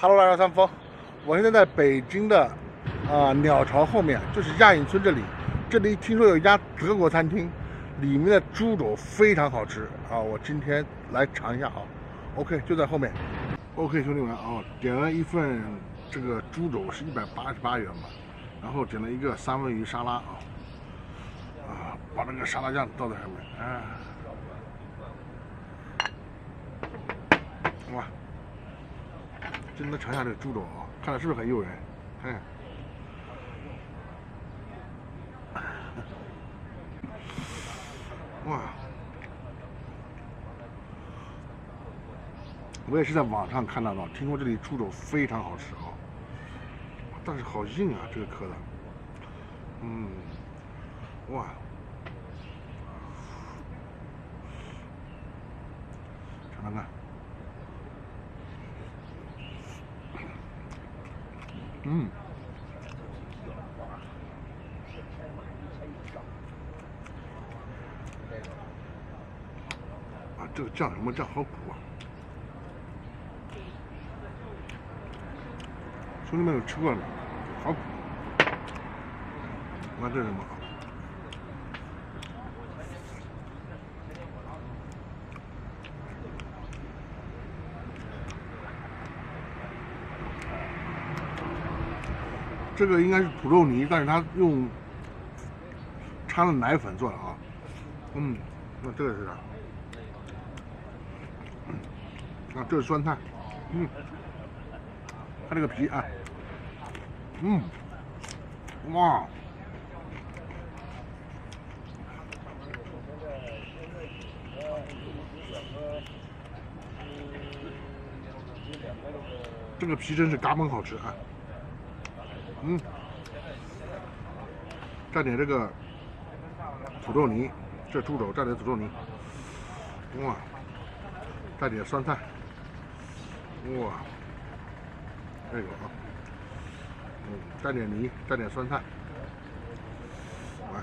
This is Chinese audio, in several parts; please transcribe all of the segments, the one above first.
Hello， 大家三丰，我现在在北京的鸟巢后面，就是亚运村这里。这里听说有一家德国餐厅，里面的猪肘非常好吃啊！我今天来尝一下啊。OK， 就在后面。OK， 兄弟们啊，点了一份这个猪肘是188元吧，然后点了一个三文鱼沙拉把那个沙拉酱倒在上面，哇！真的尝一下这个猪肘啊，看着是不是很诱人？看看，哇！我也是在网上看到的，听说这里猪肘非常好吃啊，但是好硬啊，这个壳的，哇！尝尝看，这个酱什么酱好苦啊！兄弟们有吃过了吗？好苦！我看这是什么？这个应该是土豆泥，但是它用掺了奶粉做的啊。那这个是啥？这是酸菜。看这个皮啊。哇！这个皮真是嘎嘣好吃啊！蘸点这个土豆泥，这猪肘蘸点土豆泥，哇！蘸点酸菜，哇！这个啊，蘸点泥，蘸点酸菜，来，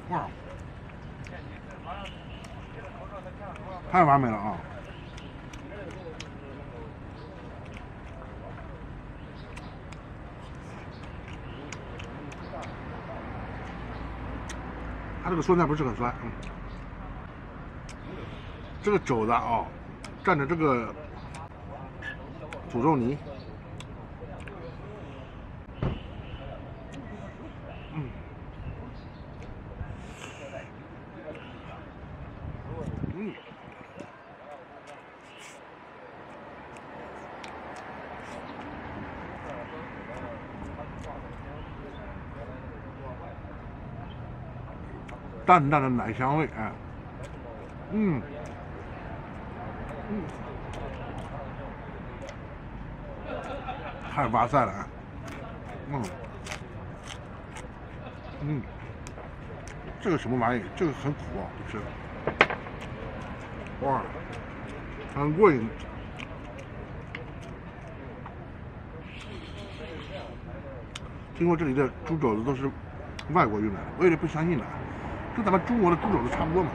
哇！太完美了啊！它这个酸菜不是很酸，这个肘子啊，蘸着这个土豆泥，淡淡的奶香味，太哇塞了，这个什么玩意？这个很苦啊，吃，哇，很过瘾。听说这里的猪肘子都是外国运来的，我有点不相信了，跟咱们中国的猪肘子差不多嘛。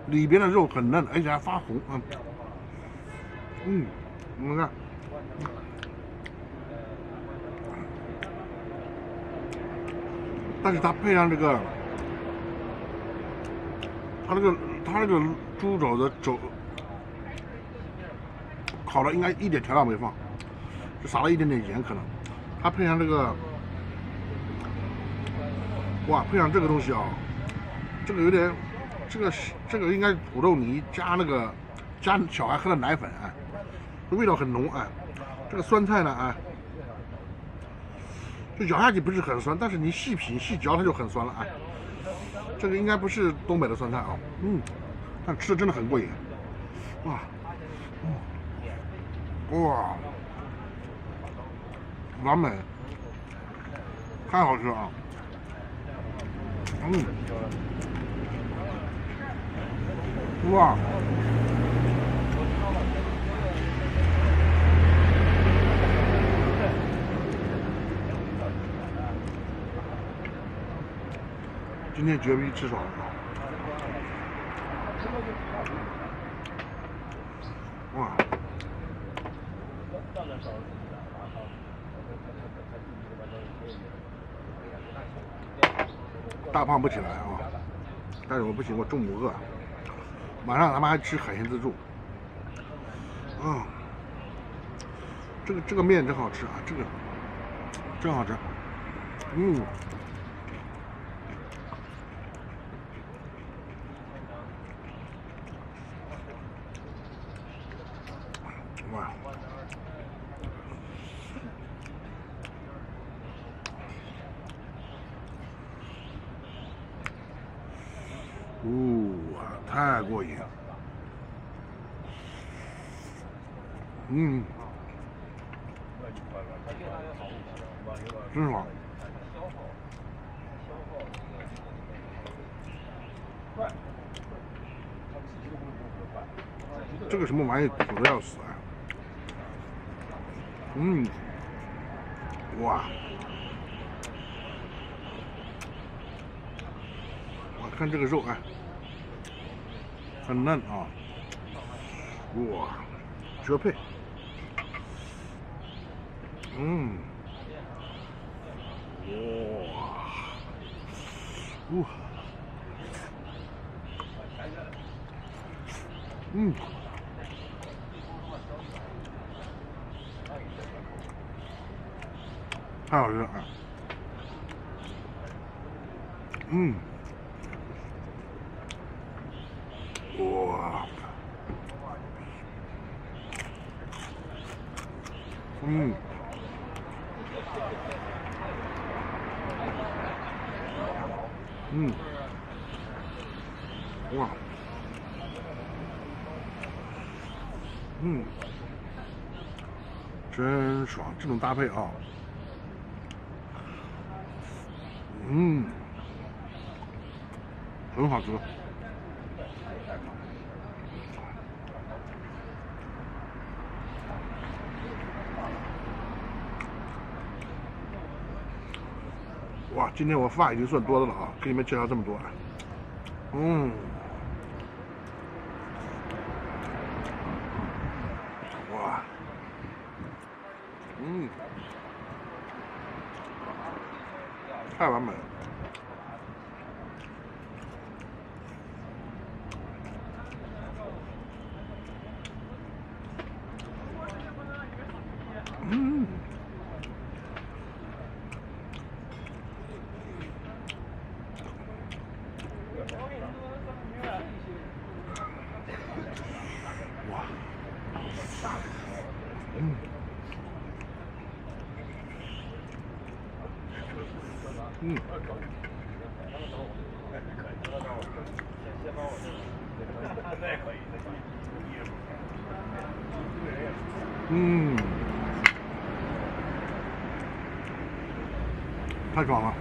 里边的肉很嫩，而且还发红，你们看，但是它配上这个，它这个猪肘的烤的应该一点调料没放，就撒了一点点盐可能，它配上这个，哇，配上这个东西啊，这个有点。这个应该是土豆泥加小孩喝的奶粉，这味道很浓，这个酸菜呢，就咬下去不是很酸，但是你细品细嚼它就很酸了，这个应该不是东北的酸菜啊，但吃的真的很过瘾，哇，完美，太好吃了啊，哇！今天绝逼吃爽了。哇！大胖不起来啊，但是我不行，我中午饿，晚上他妈还吃海鲜自助。这个面真好吃啊，这个真好吃。哇！太过瘾。真爽。这个什么玩意苦的要死啊！哇！我看这个肉，哎，很嫩啊！哇，绝配！哇！太好吃了啊！哇！哇！真爽，这种搭配啊！很好吃。哇，今天我饭已经算多的了啊，给你们介绍这么多。哇，太完美了。哇！太爽了。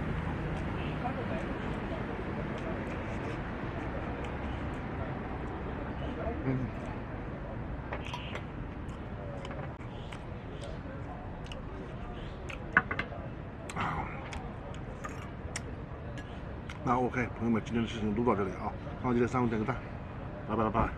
那 OK，朋友们，今天的事情录到这里啊，忘记给3位点个赞，拜拜。